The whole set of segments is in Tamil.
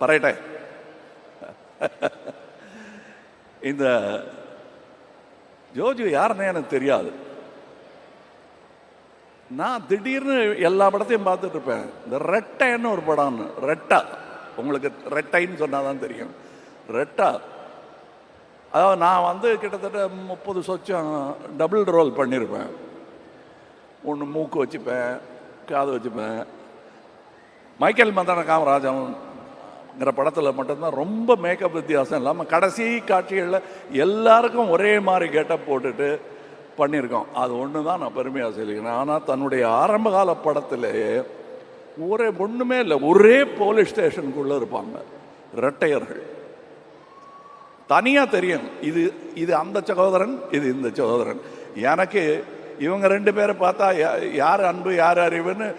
പറയട്ടെ, இந்த ஜோஜு யாருன்னு எனக்கு தெரியாது. நான் திடீர்னு எல்லா படத்தையும் பார்த்துட்டு இருப்பேன். இந்த ரெட்டைன்னு ஒரு படம்னு, ரெட்டா, உங்களுக்கு ரெட்டைன்னு சொன்னாதான் தெரியும். ரெட்டா, அதாவது நான் கிட்டத்தட்ட 30 சொச்சம் டபுள் ரோல் பண்ணியிருப்பேன். ஒன்று மூக்கு வச்சுப்பேன், காது வச்சுப்பேன். மைக்கேல் மதன காமராஜங்கிற படத்தில் மட்டும்தான் ரொம்ப மேக்கப் வித்தியாசம் இல்லாமல் கடைசி காட்சிகளில் எல்லாருக்கும் ஒரே மாதிரி கெட்டப் போட்டுட்டு பண்ணியிருக்கோம். அது ஒன்று தான் நான் பெருமையாக சொல்லிக்கிறேன். ஆனால் தன்னுடைய ஆரம்பகால படத்திலேயே ஒன்றுமே இல்லை, ஒரே போலீஸ் ஸ்டேஷனுக்குள்ளே இருப்பாங்க ரெட்டையர்கள். தனியாக தெரியும், இது அந்த சகோதரன், இது இந்த சகோதரன். எனக்கு இவங்க 2 பேரை பார்த்தா யார் அன்பு யார் அறிவுன்னு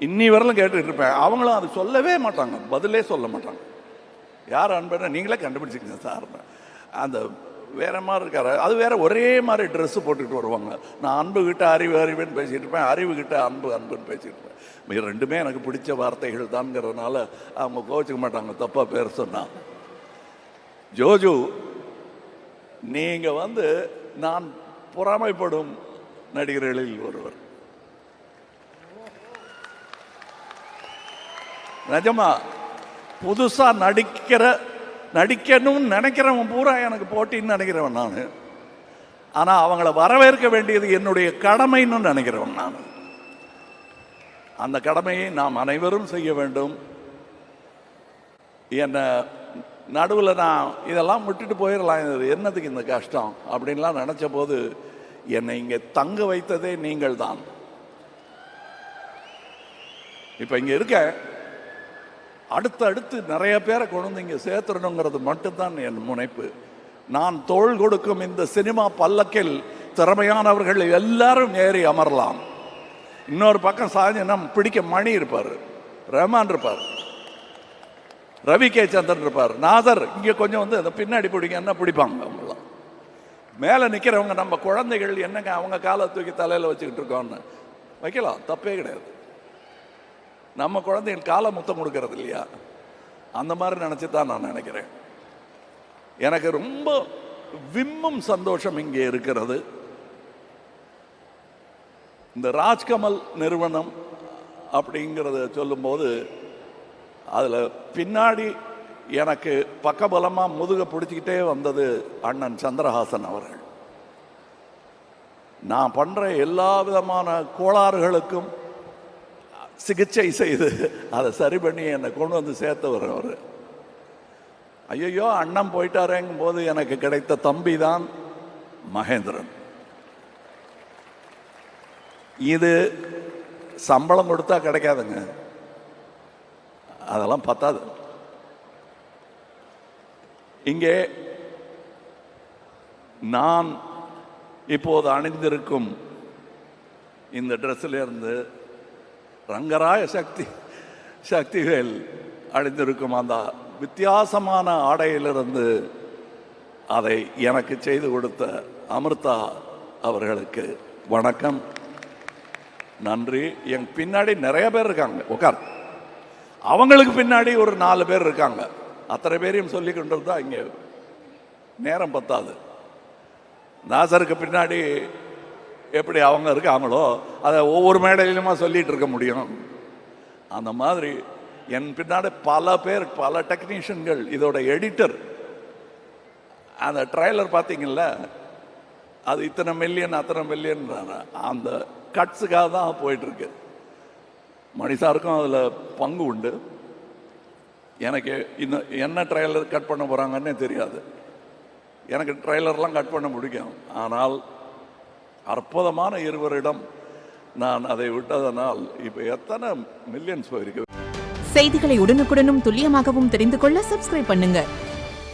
இன்னி வரலும் கேட்டுட்டு இருப்பேன். அவங்களும் அது சொல்லவே மாட்டாங்க, பதிலே சொல்ல மாட்டாங்க. யார் அன்புன்னு நீங்களே கண்டுபிடிச்சிக்கங்க சார். அந்த வேற மாதிரி இருக்காரு, அது வேற ஒரே மாதிரி ட்ரெஸ்ஸு போட்டுக்கிட்டு வருவாங்க. நான் அன்பு கிட்ட அறிவு அறிவுன்னு பேசிகிட்டு இருப்பேன், அறிவு கிட்ட அன்பு அன்புன்னு பேசிகிட்டு இருப்பேன். ரெண்டுமே எனக்கு பிடிச்ச வார்த்தைகள் தான்ங்கிறதுனால அவங்க கோச்சிக்க மாட்டாங்க தப்பா பேர் சொன்னா. ஜோஜு, நீங்க நான் பொறாமைப்படும் நடிகர்களில் ஒருவர். நிஜமா புதுசா நடிக்கணும்னு நினைக்கிறவன் பூரா எனக்கு போட்டின்னு நினைக்கிறவன் நான். ஆனா அவங்கள வரவேற்க வேண்டியது என்னுடைய கடமைன்னு நினைக்கிறவன் நான். அந்த கடமையை நாம் அனைவரும் செய்ய வேண்டும். என்ன நடுவில் நான் இதெல்லாம் விட்டுட்டு போயிடலாம், என்னதுக்கு இந்த கஷ்டம் அப்படின்லாம் நினைச்ச போது என்னை இங்கே தங்க வைத்ததே நீங்கள் தான். இப்போ இங்கே இருக்க அடுத்து நிறைய பேரை கொண்டு இங்கே சேர்த்துடணுங்கிறது மட்டும்தான் என் முனைப்பு. நான் தோள் கொடுக்கும் இந்த சினிமா பல்லக்கில் திறமையானவர்கள் எல்லாரும் ஏறி அமரலாம். இன்னொரு பக்கம் சாஞ்சு பிடிக்க மணி இருப்பார், ரஹ்மான் இருப்பார், ரவி கே சந்திரன் இருப்பார், நாதர் இங்கே கொஞ்சம் அந்த பின்னாடி பிடிக்க என்ன பிடிப்பாங்க. அவங்களாம் மேலே நிற்கிறவங்க நம்ம குழந்தைகள், என்னங்க அவங்க காலை தூக்கி தலையில் வச்சுக்கிட்டு இருக்கோன்னு வைக்கலாம், தப்பே கிடையாது. நம்ம குழந்தைகள் காலை முத்தம் கொடுக்கறது இல்லையா, அந்த மாதிரி நினச்சி தான் நான் நினைக்கிறேன். எனக்கு ரொம்ப விம்மும் சந்தோஷம் இங்கே இருக்கிறது. இந்த ராஜ்கமல் நிறுவனம் அப்படிங்கிறத சொல்லும்போது அதில் பின்னாடி எனக்கு பக்கபலமாக முதுக பிடிச்சிக்கிட்டே வந்தது அண்ணன் சந்திரஹாசன் அவர்கள். நான் பண்ணுற எல்லா விதமான கோளாறுகளுக்கும் சிகிச்சை செய்து அதை சரி பண்ணி என்னை கொண்டு சேர்த்தவர் அவர். ஐயோ அண்ணன் போயிட்டாரேங்கும் போது எனக்கு கிடைத்த தம்பி தான் மகேந்திரன். இது சம்பளம் கொடுத்தா கிடைக்காதுங்க, அதெல்லாம் பத்தாது. இங்கே நான் இப்போது அணிந்திருக்கும் இந்த ட்ரெஸ்ஸில் இருந்து ரங்கராய சக்திவேல் அணிந்திருக்கும் அந்த வித்தியாசமான ஆடையிலிருந்து அதை எனக்கு செய்து கொடுத்த அமிர்தா அவர்களுக்கு வணக்கம், நன்றி. என் பின்னாடி நிறைய பேர் இருக்காங்க, உட்கார். அவங்களுக்கு பின்னாடி ஒரு 4 பேர் இருக்காங்க. அத்தனை பேரையும் சொல்லி கொண்டு தான் இங்கே நேரம் பத்தாது. நாசருக்கு பின்னாடி எப்படி அவங்க இருக்காங்களோ அதை ஒவ்வொரு மேடையிலுமா சொல்லிட்டு இருக்க முடியும். அந்த மாதிரி என் பின்னாடி பல பேர், பல டெக்னீஷியன்கள், இதோட எடிட்டர். அந்த ட்ரைலர் பார்த்தீங்கல்ல, அது இத்தனை மில்லியன் அத்தனை மில்லியன் அந்த கட்ஸுக்காக தான் போயிட்டுருக்கு. மணிசாருக்கும் அதில் பங்கு உண்டு. எனக்கு இன்னும் என்ன ட்ரைலர் கட் பண்ண போகிறாங்கன்னே தெரியாது. எனக்கு ட்ரைலர்லாம் கட் பண்ண பிடிக்கும். ஆனால் அற்புதமான இருவரிடம் நான் அதை விட்டதனால் இப்போ எத்தனை மில்லியன்ஸ் போயிருக்கு. செய்திகளை உடனுக்குடனும் துல்லியமாகவும் தெரிந்து கொள்ள சப்ஸ்கிரைப் பண்ணுங்க.